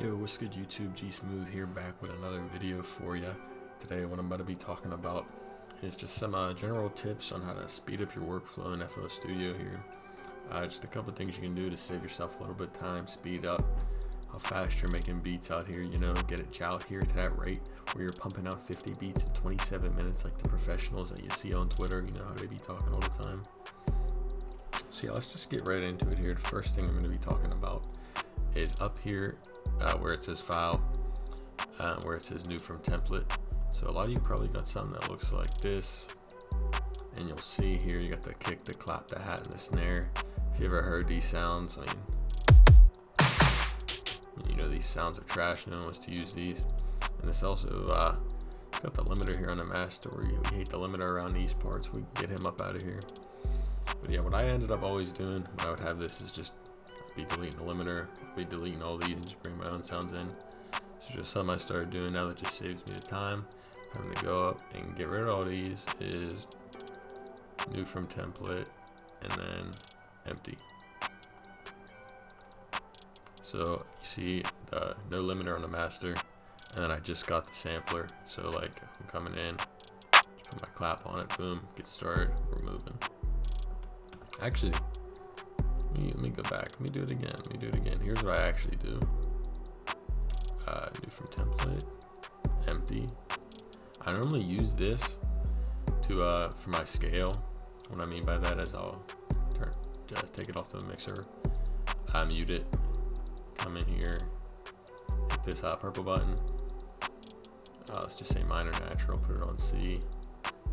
Yo, what's good YouTube? GeeSmooth here, back with another video for you. Today what I'm about to be talking about is just some general tips on how to speed up your workflow in FL Studio here. Just a couple things you can do to save yourself a little bit of time, speed up how fast you're making beats out here, get it out here to that rate where you're pumping out 50 beats in 27 minutes like the professionals that you see on Twitter, how they be talking all the time. So yeah, let's just get right into it here. The first thing I'm going to be talking about is up here where it says file, where it says new from template. So a lot of you probably got something that looks like this, and you'll see here you got the kick, the clap, the hat, and the snare. If you ever heard these sounds, these sounds are trash. No one wants to use these. And this also it's got the limiter here on the master, where you hate the limiter around these parts. We can get him up out of here. But yeah, what I ended up always doing when I would have this is just be deleting the limiter, be deleting all these, and just bring my own sounds in. So just something I started doing now that just saves me the time. Having to go up and get rid of all these is new from template and then empty. So you see the no limiter on the master, and then I just got the sampler. So like I'm coming in, just put my clap on it, boom, get started, we're moving. Actually, let me go back. Let me do it again. Here's what I actually do. New from template, empty. I normally use this to for my scale. What I mean by that is I'll take it off the mixer, mute it, come in here, hit this purple button. Let's just say minor natural. Put it on C.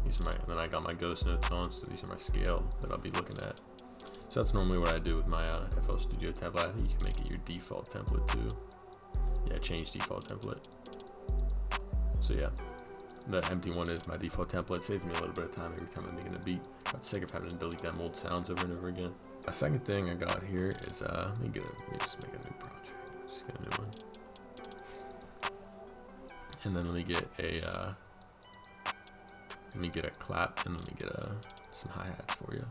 These are and then I got my ghost notes on, so these are my scale that I'll be looking at. So that's normally what I do with my FL Studio template. I think you can make it your default template too. Yeah, change default template. So yeah, the empty one is my default template. Saves me a little bit of time every time I'm making a beat. Got sick of having to delete them old sounds over and over again. A second thing I got here is let me just make a new project. Just get a new one. And then let me get a clap, and let me get some hi-hats for you.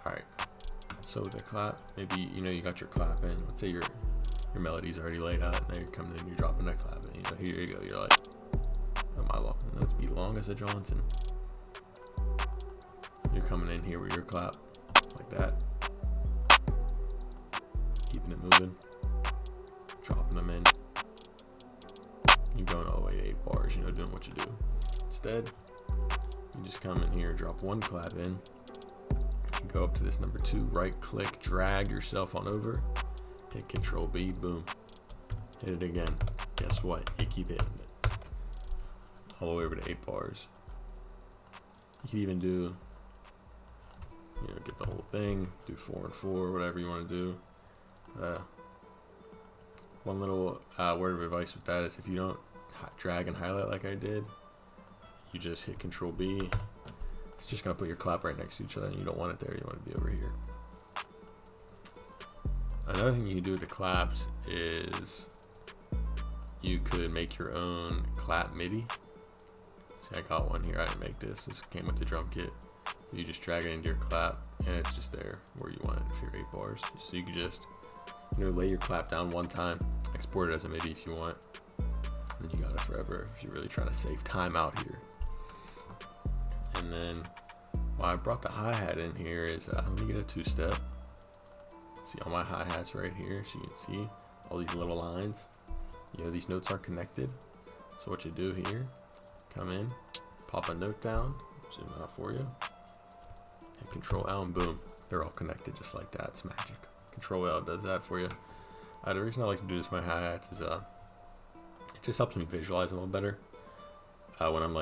Alright, so with the clap, maybe you got your clap in. Let's say your melody's already laid out, and now you're coming in, you're dropping that clap in. Here you go. You're like, oh my long notes be long as a Johnson. You're coming in here with your clap like that, keeping it moving, dropping them in. You're going all the way to 8 bars, doing what you do. Instead, you just come in here, drop one clap in. Go up to this number 2, right click, drag yourself on over, hit Control B, boom, hit it again. Guess what? You keep hitting it all the way over to 8 bars. You can even do, get the whole thing, do 4 and 4, whatever you want to do. One little word of advice with that is if you don't drag and highlight like I did, you just hit Control B. It's just going to put your clap right next to each other, and you don't want it there. You want it to be over here. Another thing you can do with the claps is you could make your own clap Midi. See, I got one here. I didn't make this. This came with the drum kit. You just drag it into your clap, and it's just there where you want it if you're 8 bars. So you can just lay your clap down one time, export it as a MIDI if you want, and then you got it forever if you're really trying to save time out here. And then why I brought the hi-hat in here is let me get a 2-step. See all my hi-hats right here, so you can see all these little lines. These notes are connected. So what you do here, come in, pop a note down, zoom out for you, hit Control L, and boom, they're all connected just like that. It's magic. Control L does that for you. The reason I like to do this with my hi-hats is it just helps me visualize them a little better when I'm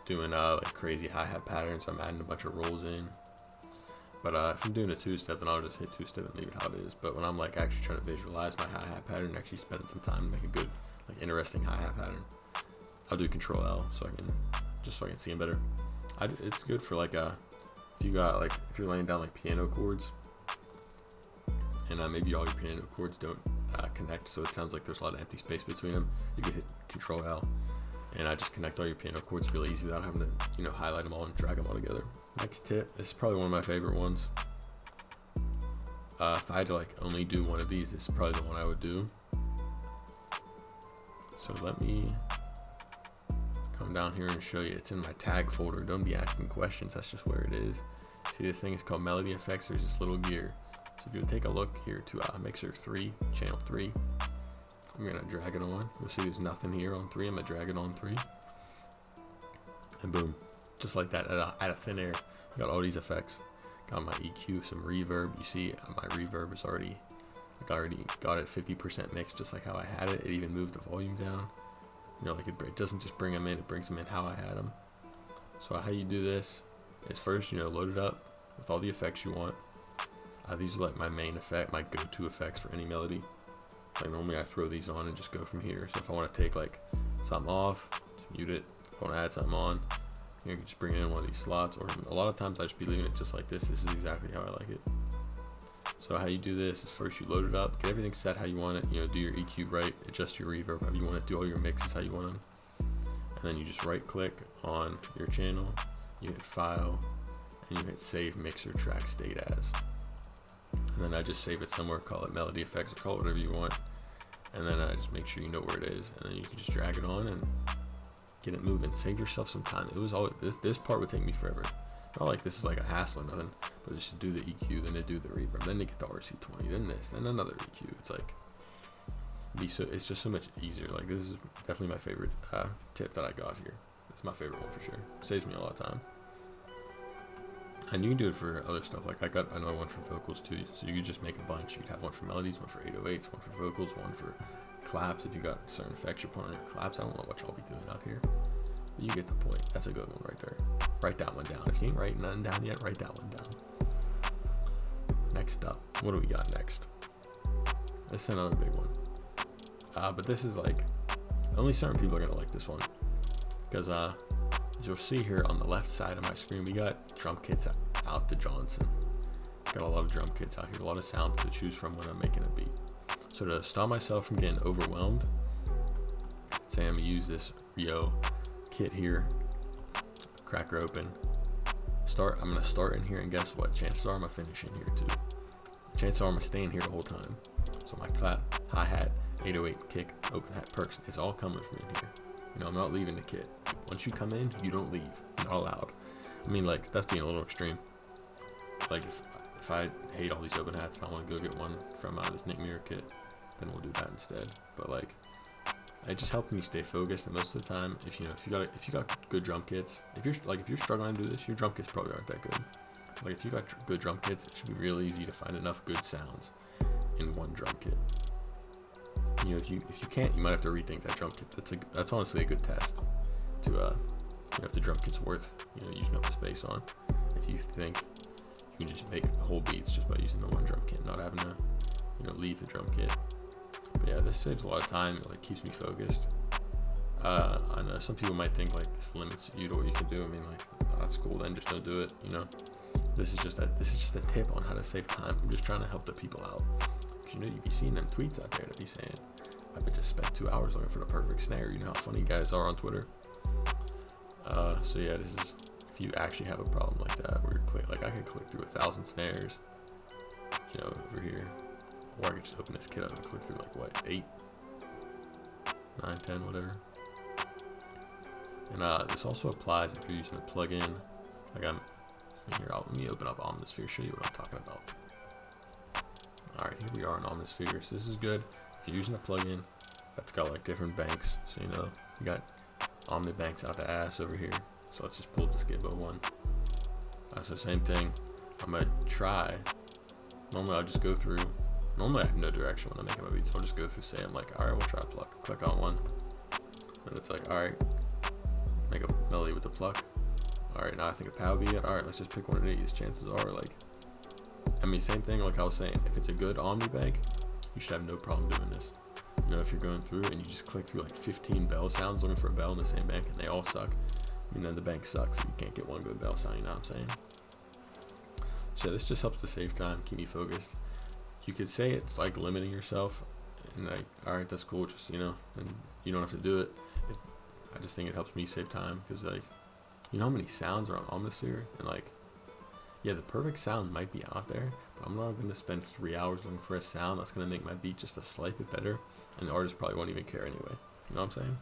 doing crazy hi-hat patterns. I'm adding a bunch of rolls in. But if I'm doing a 2-step, then I'll just hit 2-step and leave it how it is. But when I'm actually trying to visualize my hi-hat pattern and actually spend some time to make a good interesting hi-hat pattern, I'll do Control L so I can see them better. It's good for if you're laying down piano chords, and maybe all your piano chords don't connect, so it sounds like there's a lot of empty space between them. You can hit Control L, and I just connect all your piano chords really easy without having to, highlight them all and drag them all together. Next tip, this is probably one of my favorite ones. if I had to like only do one of these, this is probably the one I would do. So let me come down here and show you. It's in my tag folder. Don't be asking questions. That's just where it is. See, this thing is called Melody Effects. There's this little gear. So if you would take a look here to mixer 3, channel 3, I'm gonna drag it on. You'll see there's nothing here on 3. I'm gonna drag it on 3, and boom, just like that, out of thin air, got all these effects. Got my EQ, some reverb. You see, my reverb is already, like, I already got it 50% mixed, just like how I had it. It even moved the volume down. You know, like it doesn't just bring them in; it brings them in how I had them. So how you do this is first, you know, load it up with all the effects you want. These are like my main effect, my go-to effects for any melody. Like normally I throw these on and just go from here. So if I want to take like something off, just mute it. If I want to add something on, you can just bring it in one of these slots. Or a lot of times I just be leaving it just like this. This is exactly how I like it. So how you do this is first you load it up, get everything set how you want it. You know, do your EQ right, adjust your reverb how you want it, do all your mixes how you want them. And then you just right click on your channel, you hit File, and you hit Save Mixer Track State As. And then I just save it somewhere, call it Melody Effects, or call it whatever you want. And then I just make sure you know where it is, and then you can just drag it on and get it moving. Save yourself some time. It was always this part would take me forever. Not like this is like a hassle or nothing, but just to do the EQ, then to do the reverb, then to get the RC20, then this, then another EQ. It's like it's just so much easier. Like this is definitely my favorite tip that I got here. It's my favorite one for sure. Saves me a lot of time. And you can do it for other stuff. Like I got another one for vocals too. So you could just make a bunch. You'd have one for melodies, one for 808s, one for vocals, one for claps. If you got certain effects you're putting on your claps, I don't know what y'all be doing out here, but you get the point. That's a good one right there. Write that one down. If you ain't writing nothing down yet, write that one down. Next up, what do we got next? This is another big one. But this is like, only certain people are gonna like this one, because as you'll see here on the left side of my screen, we got drum kits out the Johnson. Got a lot of drum kits out here, a lot of sounds to choose from when I'm making a beat. So to stop myself from getting overwhelmed, say I'm gonna use this Rio kit here, cracker open, I'm gonna start in here, and guess what? Chances are I'm gonna finish in here too. Chances are I'm gonna stay in here the whole time. So my clap, hi-hat, 808, kick, open hat, perks, it's all coming from in here. You know, I'm not leaving the kit. Once you come in, you don't leave. You're not allowed. I mean, like, that's being a little extreme. Like, if I hate all these open hats and I want to go get one from this Nick Mirror kit, then we'll do that instead. But like, it just helped me stay focused. And most of the time, if you got good drum kits, if you're struggling to do this, your drum kits probably aren't that good. Like, if you got good drum kits, it should be real easy to find enough good sounds in one drum kit. You know, if you can't, you might have to rethink that drum kit. That's honestly a good test to you know, if the drum kit's worth, you know, using up the space on. If you think you can just make whole beats just by using the one drum kit, not having to, you know, leave the drum kit. But yeah, this saves a lot of time. It like keeps me focused. I know some people might think like this limits you to what you can do. I mean, like, oh, that's cool, then just don't do it. You know, this is just a tip on how to save time. I'm just trying to help the people out. You know, you be seeing them tweets out there that be saying, I've just spent 2 hours looking for the perfect snare. You know how funny guys are on Twitter. So yeah, this is, if you actually have a problem like that, where you're like I could click through 1,000 snares, you know, over here, or I could just open this kit up and click through like what, 8, 9, 10, whatever. And this also applies if you're using a plugin. Like let me open up Omnisphere, show you what I'm talking about. Alright, here we are in Omnisphere. So this is good if you're using a plugin that's got like different banks. So you know, you got Omni Banks out the ass over here. So let's just pull this Gitbo one. So same thing. I'm gonna try. Normally I'll just go through. Normally I have no direction when I'm making my beats. So I'll just go through, say I'm like, alright, we'll try a pluck. Click on one. And it's like, alright, make a melody with the pluck. Alright, now I think a pow beat. Alright, let's just pick one of these. Chances are, like, I mean, same thing like I was saying, if it's a good Omni Bank, you should have no problem doing this. You know, if you're going through and you just click through like 15 bell sounds looking for a bell in the same bank and they all suck, I mean, then the bank sucks, so you can't get one good bell sound, you know what I'm saying? So this just helps to save time, keep me focused. You could say it's like limiting yourself, and like, alright, that's cool, just, you know, and you don't have to do it. I just think it helps me save time, because like, you know how many sounds are on Omnisphere, and like, Yeah, the perfect sound might be out there, but I'm not going to spend 3 hours looking for a sound that's going to make my beat just a slight bit better, and the artist probably won't even care anyway. You know what I'm saying?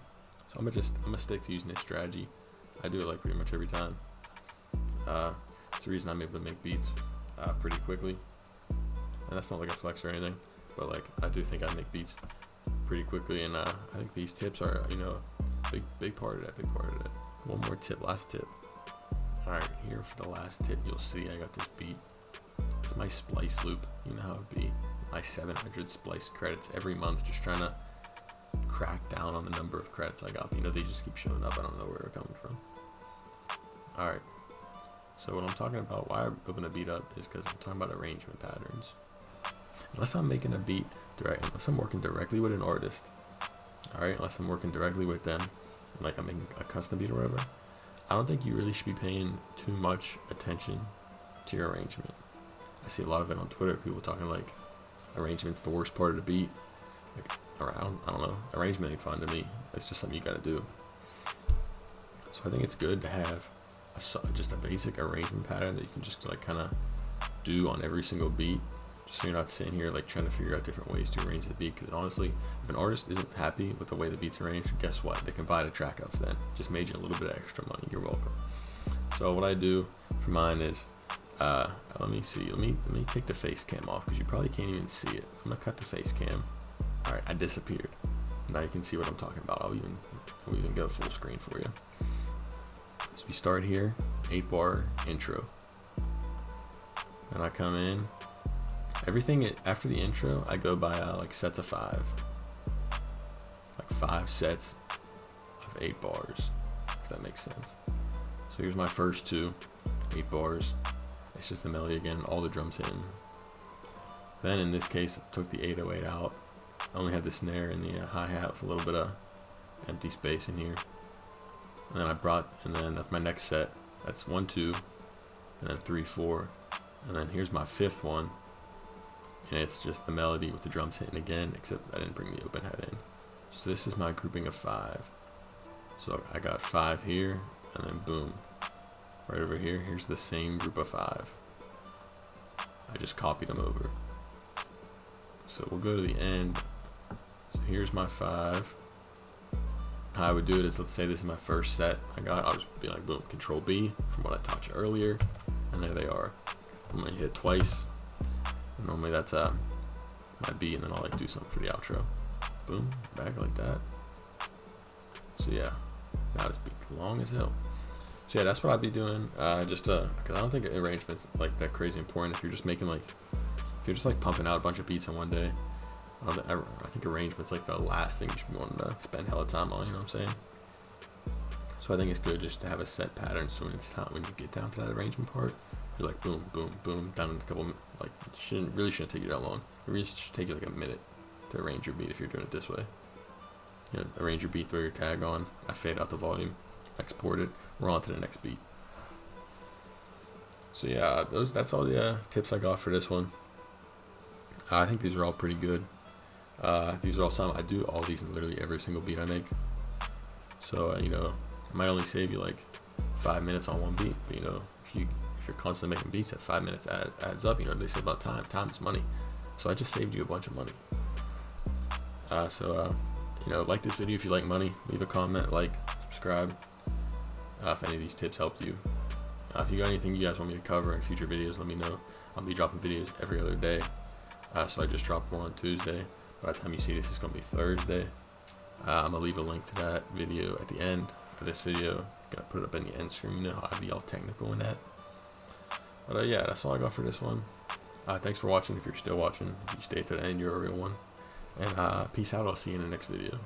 So I'm gonna stick to using this strategy. I do it like pretty much every time. It's the reason I'm able to make beats pretty quickly, and that's not like a flex or anything, but like I do think I make beats pretty quickly, and I think these tips are, you know, big part of that. One more tip, last tip. All right, here for the last tip, you'll see I got this beat. It's my splice loop. You know how it be. My 700 splice credits every month, just trying to crack down on the number of credits I got. You know, they just keep showing up. I don't know where they're coming from. All right. So what I'm talking about, why I open a beat up, is because I'm talking about arrangement patterns. Unless I'm making a beat unless I'm working directly with an artist, all right, unless I'm working directly with them, like I'm making a custom beat or whatever, I don't think you really should be paying too much attention to your arrangement. I see a lot of it on Twitter, people talking like arrangement's the worst part of the beat. Like, or I don't know, arrangement ain't fun to me. It's just something you gotta do. So I think it's good to have just a basic arrangement pattern that you can just like kind of do on every single beat, just so you're not sitting here like trying to figure out different ways to arrange the beat. Because honestly, if an artist isn't happy with the way the beat's arranged, guess what? They can buy the track outs then. Just made you a little bit of extra money. You're welcome. So what I do for mine is, let me take the face cam off because you probably can't even see it. I'm gonna cut the face cam. All right, I disappeared. Now you can see what I'm talking about. I'll even go full screen for you. So we start here, 8-bar intro. And I come in. Everything after the intro, I go by like sets of 5. Like 5 sets of 8 bars, if that makes sense. So here's my first 2, 8 bars. It's just the melody again, all the drums in. Then in this case, I took the 808 out. I only had the snare and the hi-hat with a little bit of empty space in here. And then that's my next set. That's 1, 2, and then 3, 4. And then here's my 5th one. And it's just the melody with the drums hitting again, except I didn't bring the open head in. So this is my grouping of 5. So I got 5 here, and then boom. Right over here, here's the same group of 5. I just copied them over. So we'll go to the end. So here's my 5. How I would do it is, let's say this is my first set I'll just be like, boom, Control B from what I taught you earlier, and there they are. I'm gonna hit it twice. Normally that's my B, and then I'll like do something for the outro. Boom, back like that. So yeah, now this beat's long as hell. So yeah, that's what I'd be doing. Just because I don't think arrangement's like that crazy important. If you're just making like, if you're just like pumping out a bunch of beats in one day, I think arrangement's like the last thing you should be wanting to spend hella time on. You know what I'm saying? So I think it's good just to have a set pattern. So when it's time, when you get down to that arrangement part, you're like boom, boom, boom, down in a couple. Like it shouldn't take you that long. It really should take you like a minute to arrange your beat if you're doing it this way. You know, arrange your beat, throw your tag on. I fade out the volume, export it. We're on to the next beat. So yeah, that's all the tips I got for this one. I think these are all pretty good. These are all some I do all these in literally every single beat I make. So you know, it might only save you like 5 minutes on one beat, but you know, if you're constantly making beats, at 5 minutes adds up. You know, they say about time. Time is money. So I just saved you a bunch of money. You know, like this video if you like money. Leave a comment, like, subscribe. If any of these tips helped you. If you got anything you guys want me to cover in future videos, let me know. I'll be dropping videos every other day. So I just dropped one on Tuesday. By the time you see this, it's going to be Thursday. I'm going to leave a link to that video at the end of this video. Going to put it up in the end screen. You know how I'd be all technical in that. But yeah, that's all I got for this one. Thanks for watching. If you're still watching, if you stay to the end, you're a real one. And peace out. I'll see you in the next video.